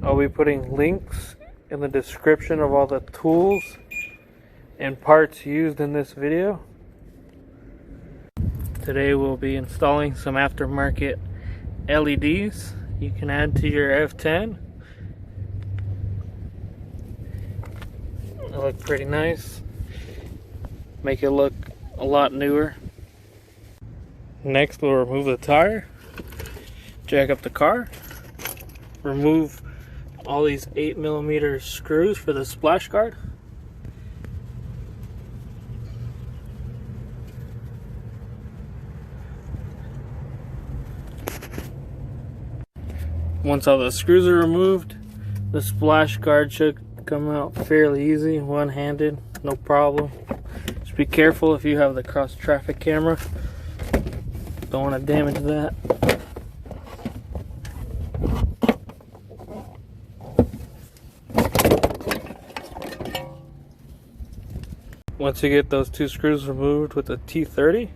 I'll be putting links in the description of all the tools and parts used in this video. Today we'll be installing some aftermarket LEDs you can add to your F10. They look pretty nice. Make it look a lot newer. Next we'll remove the tire, jack up the car, remove all these 8mm screws for the splash guard. Once all the screws are removed, the splash guard should come out fairly easy, one-handed, no problem. Just be careful if you have the cross traffic camera. Don't want to damage that. Once you get those two screws removed with the T30,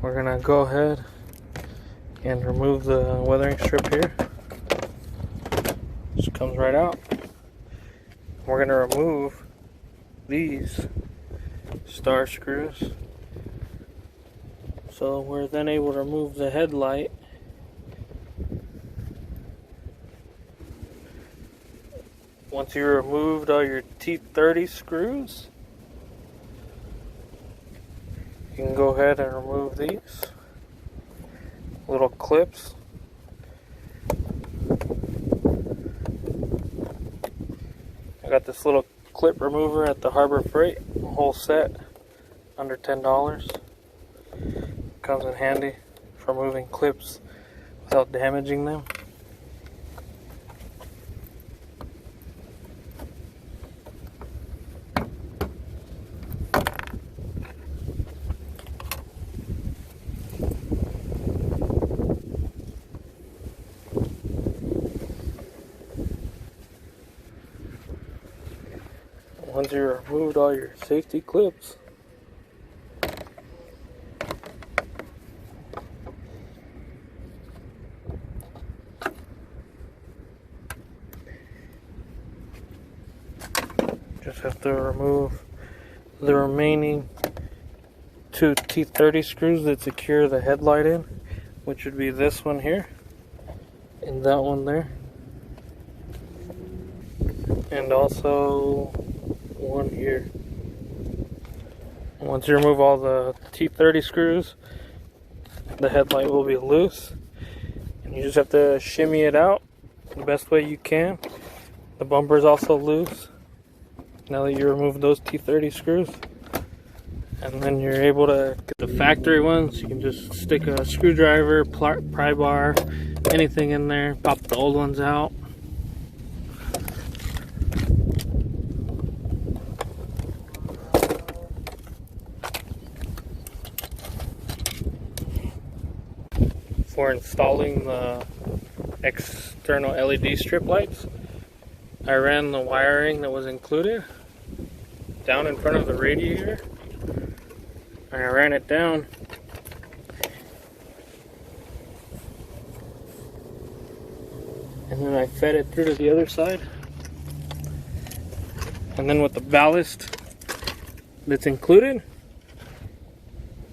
we're gonna go ahead and remove the weathering strip here. Just comes right out. We're gonna remove these star screws. So we're then able to remove the headlight. Once you removed all your T30 screws, you can go ahead and remove these little clips. I got this little clip remover at the Harbor Freight, a whole set, under $10. Comes in handy for removing clips without damaging them. Once you removed all your safety clips, just have to remove the remaining two T30 screws that secure the headlight in, which would be this one here and that one there, and also one here. Once you remove all the T30 screws, the headlight will be loose, and you just have to shimmy it out the best way you can. The bumper is also loose now that you remove those T30 screws, and then you're able to get the factory ones. You can just stick a screwdriver, pry bar, anything in there, pop the old ones out. For installing the external LED strip lights, I ran the wiring that was included down in front of the radiator. I ran it down and then I fed it through to the other side, and then with the ballast that's included,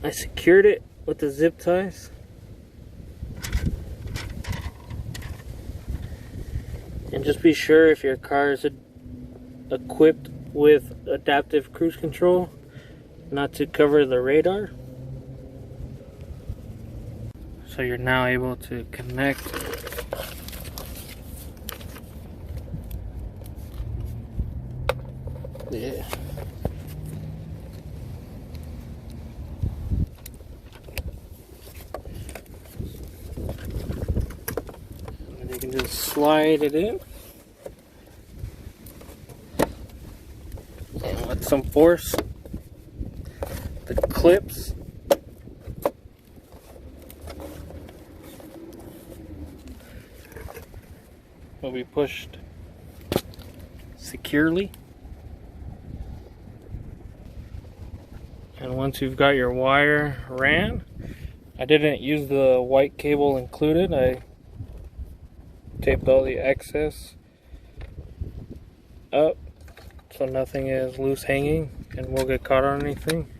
I secured it with the zip ties. And just be sure if your car is equipped with adaptive cruise control not to cover the radar. So you're now able to connect yeah. And you can just slide it in. And with some force, the clips will be pushed securely. And once you've got your wire ran, I didn't use the white cable included. I taped all the excess up so nothing is loose hanging and will get caught on anything.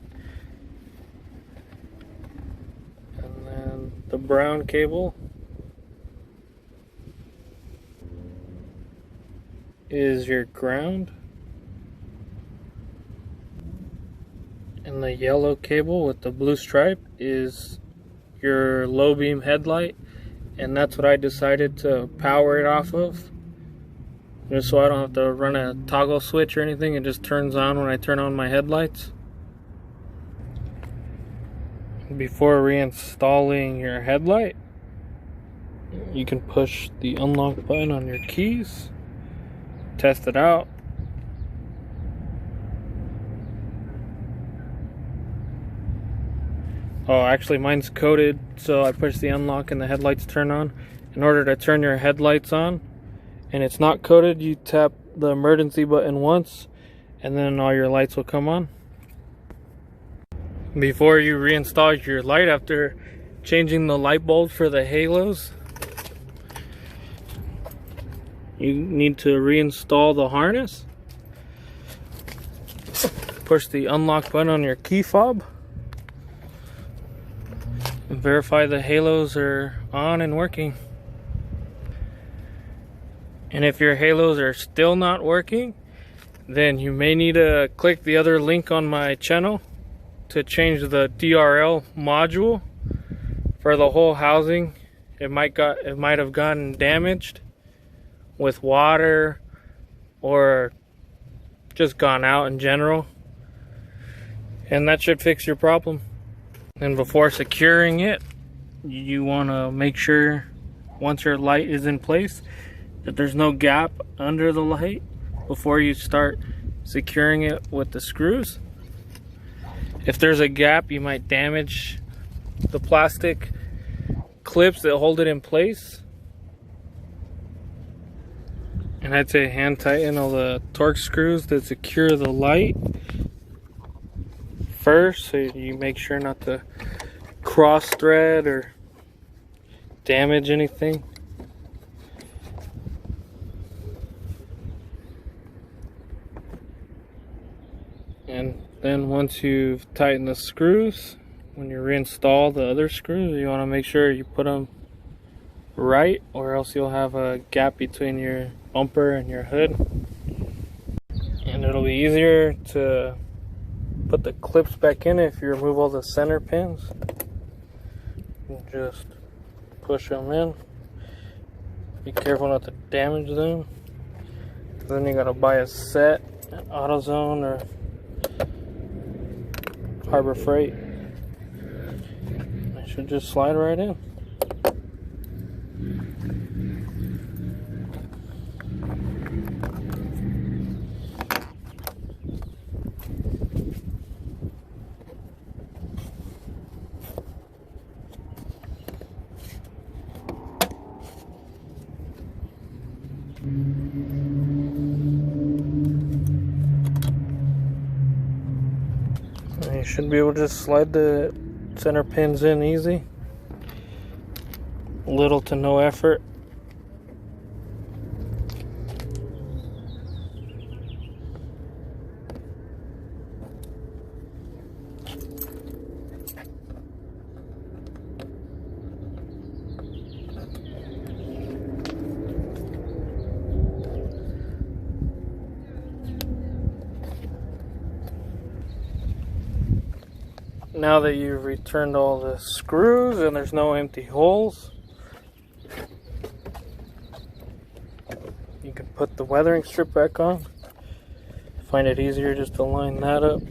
And then the brown cable is your ground, and the yellow cable with the blue stripe is your low beam headlight, and that's what I decided to power it off of, just so I don't have to run a toggle switch or anything. It just turns on when I turn on my headlights. Before reinstalling your headlight, you can push the unlock button on your keys, test it out. Oh, actually mine's coded, so I push the unlock and the headlights turn on. In order to turn your headlights on and it's not coded, you tap the emergency button once and then all your lights will come on. Before you reinstall your light, after changing the light bulb for the halos, you need to reinstall the harness. Push the unlock button on your key fob and verify the halos are on and working. And if your halos are still not working, then you may need to click the other link on my channel to change the DRL module for the whole housing. It might have gotten damaged with water or just gone out in general, and that should fix your problem. And before securing it, you want to make sure once your light is in place that there's no gap under the light before you start securing it with the screws. If there's a gap, you might damage the plastic clips that hold it in place. And I'd say hand tighten all the torque screws that secure the light first, so you make sure not to cross thread or damage anything. And then once you've tightened the screws, when you reinstall the other screws, you want to make sure you put them right, or else you'll have a gap between your bumper and your hood. And it'll be easier to put the clips back in if you remove all the center pins. And just push them in. Be careful not to damage them. Then you gotta buy a set at AutoZone or Harbor Freight. It should just slide right in. You should be able to just slide the center pins in easy. Little to no effort. Now that you've returned all the screws and there's no empty holes, you can put the weathering strip back on. Find it easier just to line that up,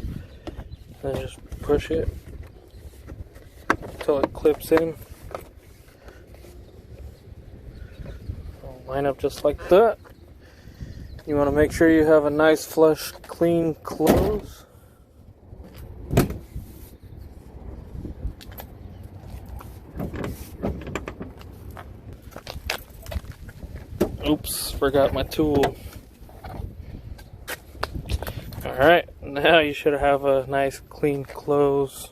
then just push it until it clips in. It'll line up just like that. You want to make sure you have a nice flush clean close. Oops, forgot my tool. Alright, now you should have a nice clean close.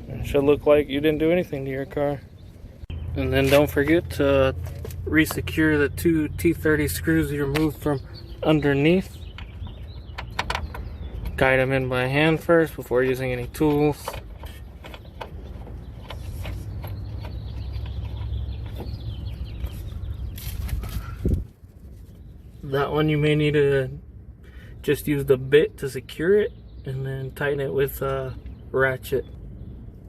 It should look like you didn't do anything to your car. And then don't forget to resecure the 2 T30 screws you removed from underneath. Guide them in by hand first before using any tools. That one you may need to just use the bit to secure it and then tighten it with a ratchet.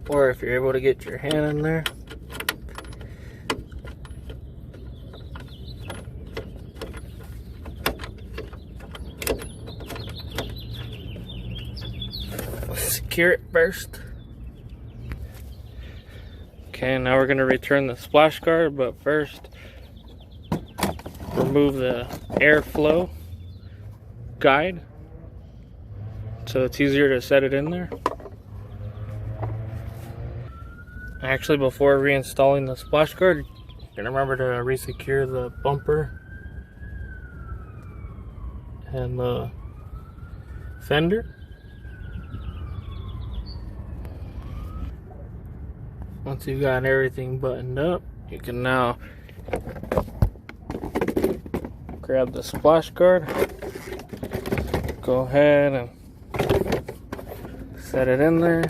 Or if you're able to get your hand in there. Secure it first. Okay, now we're going to return the splash guard, but first remove the airflow guide so it's easier to set it in there. Actually, before reinstalling the splash guard, you're going to remember to resecure the bumper and the fender. Once you've got everything buttoned up, you can now grab the splash guard, go ahead and set it in there.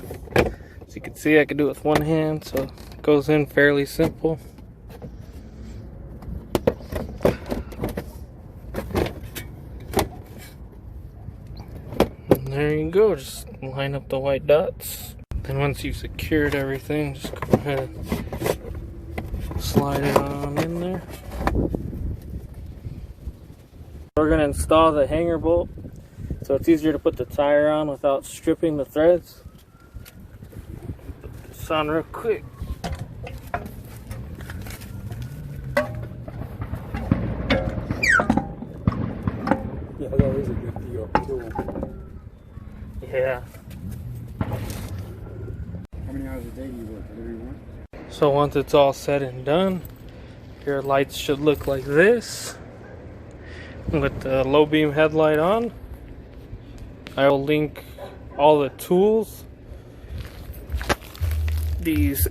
As you can see, I can do it with one hand, so it goes in fairly simple. And there you go, just line up the white dots. Then once you've secured everything, just go ahead and slide it on in there. We're going to install the hanger bolt so it's easier to put the tire on without stripping the threads. Put this on real quick. Yeah, that is a good deal. Yeah. How many hours a day do you work? Whatever you want? So once it's all said and done, your lights should look like this. With the low beam headlight on. I will link all the tools, these